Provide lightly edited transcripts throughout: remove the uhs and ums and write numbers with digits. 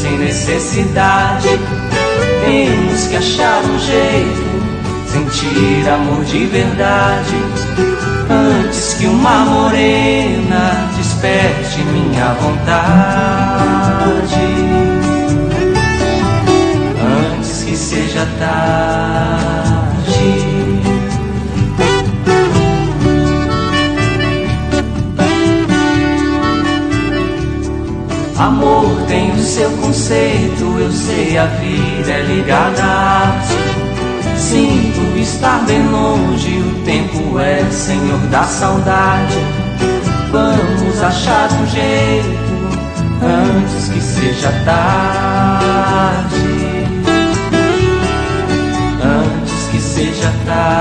sem necessidade. Temos que achar um jeito, sentir amor de verdade, antes que uma morena desperte minha vontade, antes que seja tarde. Amor tem o seu conceito, eu sei, a vida é ligada a arte. Sinto estar bem longe, o tempo é senhor da saudade. Vamos achar um jeito, antes que seja tarde, antes que seja tarde.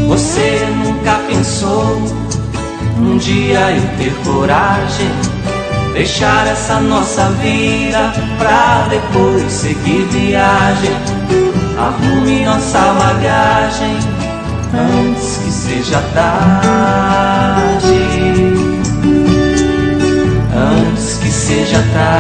Você nunca pensou um dia eu ter coragem, deixar essa nossa vida pra depois seguir viagem? Arrume nossa bagagem antes que seja tarde, antes que seja tarde.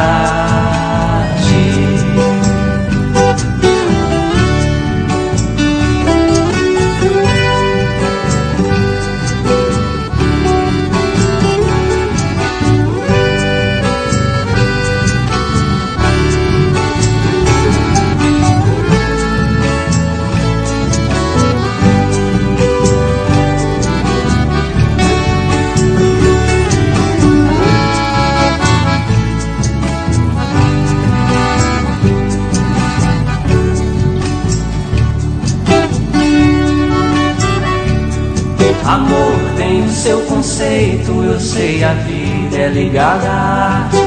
Amor tem o seu conceito, eu sei, a vida é ligada a arte.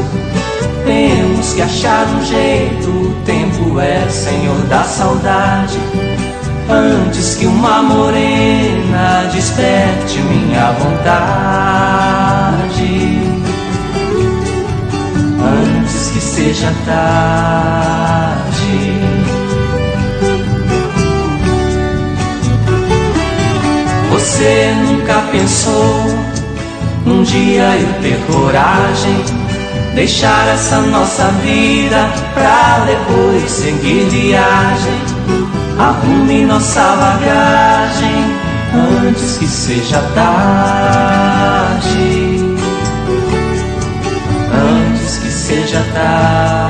Temos que achar um jeito, o tempo é senhor da saudade, antes que uma morena desperte minha vontade, antes que seja tarde. Você nunca pensou um dia eu ter coragem, deixar essa nossa vida pra depois seguir viagem? Arrume nossa bagagem antes que seja tarde, antes que seja tarde.